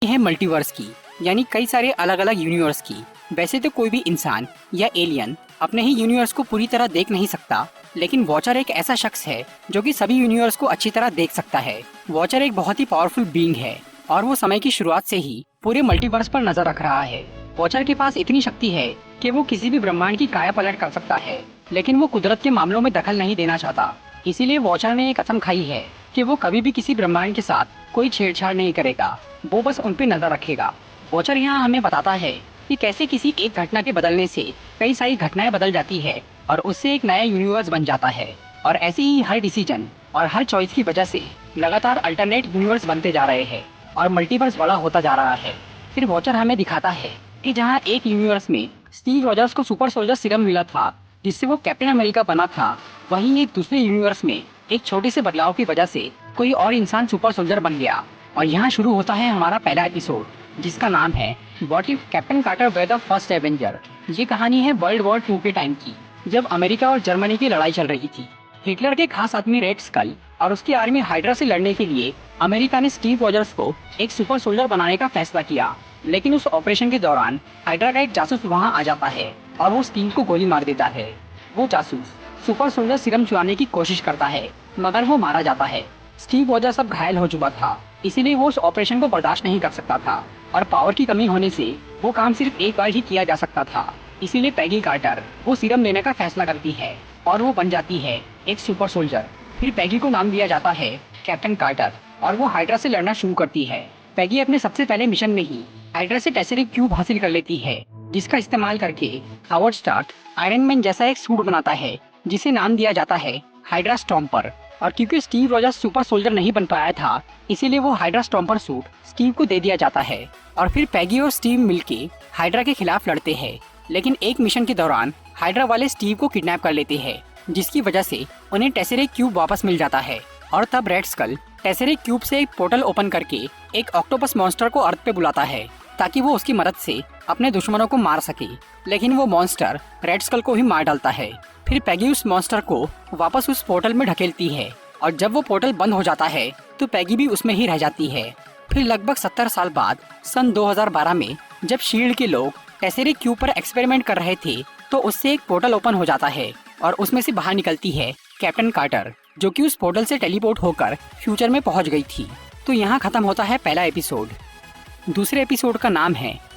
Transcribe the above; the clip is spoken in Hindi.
है मल्टीवर्स की, यानी कई सारे अलग अलग यूनिवर्स की। वैसे तो कोई भी इंसान या एलियन अपने ही यूनिवर्स को पूरी तरह देख नहीं सकता, लेकिन वॉचर एक ऐसा शख्स है जो कि सभी यूनिवर्स को अच्छी तरह देख सकता है। वॉचर एक बहुत ही पावरफुल बीइंग है और वो समय की शुरुआत से ही पूरे मल्टीवर्स पर नजर रख रहा है। वॉचर के पास इतनी शक्ति है कि वो किसी भी ब्रह्मांड की काया पलट कर सकता है, लेकिन वो कुदरत के मामलों में दखल नहीं देना चाहता। इसीलिए वॉचर ने एक कसम खाई है कि वो कभी भी किसी ब्रह्मांड के साथ कोई छेड़छाड़ नहीं करेगा, वो बस उन पे नजर रखेगा। वॉचर यहाँ हमें बताता है कि कैसे किसी एक घटना के बदलने से कई सारी घटनाएं बदल जाती है और उससे एक नया यूनिवर्स बन जाता है। और ऐसे ही हर डिसीजन और हर चॉइस की वजह से लगातार अल्टरनेट यूनिवर्स बनते जा रहे हैं और मल्टीवर्स बड़ा होता जा रहा है। फिर वॉचर हमें दिखाता है कि जहाँ एक यूनिवर्स में स्टीव रॉजर्स को सुपर सोल्जर सीरम मिला था जिससे वो कैप्टन अमेरिका बना था, वहीं एक दूसरे यूनिवर्स में एक छोटे से बदलाव की वजह से कोई और इंसान सुपर सोल्जर बन गया। और यहाँ शुरू होता है हमारा पहला एपिसोड जिसका नाम है what if Captain Carter were the First Avenger. ये कहानी है वर्ल्ड वॉर 2 के टाइम की, जब अमेरिका और जर्मनी की लड़ाई चल रही थी। हिटलर के खास आदमी रेड स्कल और उसकी आर्मी हाइड्रा से लड़ने के लिए अमेरिका ने स्टीव रॉजर्स को एक सुपर सोल्जर बनाने का फैसला किया, लेकिन उस ऑपरेशन के दौरान हाइड्रा का एक जासूस वहाँ आ जाता है और वो स्टीव को गोली मार देता है। वो जासूस सुपर सोल्जर सीरम चुराने की कोशिश करता है, मगर वो मारा जाता है। स्टीव रॉजर्स अब घायल हो चुका था, इसीलिए वो उस ऑपरेशन को बर्दाश्त नहीं कर सकता था और पावर की कमी होने से वो काम सिर्फ एक बार ही किया जा सकता था। इसीलिए पैगी कार्टर वो सीरम लेने का फैसला करती है और वो बन जाती है एक सुपर सोल्जर। फिर पैगी को नाम दिया जाता है कैप्टन कार्टर और वो हाइड्रा से लड़ना शुरू करती है। पैगी अपने सबसे पहले मिशन में ही हाइड्रा से टेसरिक क्यूब हासिल कर लेती है, जिसका इस्तेमाल करके हावर्ड स्टार्क आयरन मैन जैसा एक सूट बनाता है जिसे नाम दिया जाता है हाइड्रा स्टॉम्पर। और क्योंकि स्टीव रॉजर्स सुपर सोल्जर नहीं बन पाया था, इसीलिए वो हाइड्रा स्टॉम्पर सूट स्टीव को दे दिया जाता है। और फिर पैगी और स्टीव मिलके हाइड्रा के खिलाफ लड़ते हैं, लेकिन एक मिशन के दौरान हाइड्रा वाले स्टीव को किडनैप कर लेते हैं, जिसकी वजह से उन्हें टेसरिक क्यूब वापस मिल जाता है। और तब रेड स्कल टेसरिक क्यूब से एक पोर्टल ओपन करके एक ऑक्टोपस मॉन्स्टर को अर्थ पे बुलाता है ताकि वो उसकी मदद से अपने दुश्मनों को मार सके, लेकिन वो मॉन्स्टर रेड स्कल को ही मार डालता है। फिर पैगी उस मॉन्स्टर को वापस उस पोर्टल में ढकेलती है और जब वो पोर्टल बंद हो जाता है तो पैगी भी उसमें ही रह जाती है। फिर लगभग 70 साल बाद सन 2012 में जब शील्ड के लोग टेसरिक क्यूब पर एक्सपेरिमेंट कर रहे थे तो उससे एक पोर्टल ओपन हो जाता है और उसमें से बाहर निकलती है कैप्टन कार्टर, जो कि उस पोर्टल से टेलीपोर्ट होकर फ्यूचर में पहुंच गई थी। तो यहाँ खत्म होता है पहला एपिसोड। दूसरे एपिसोड का नाम है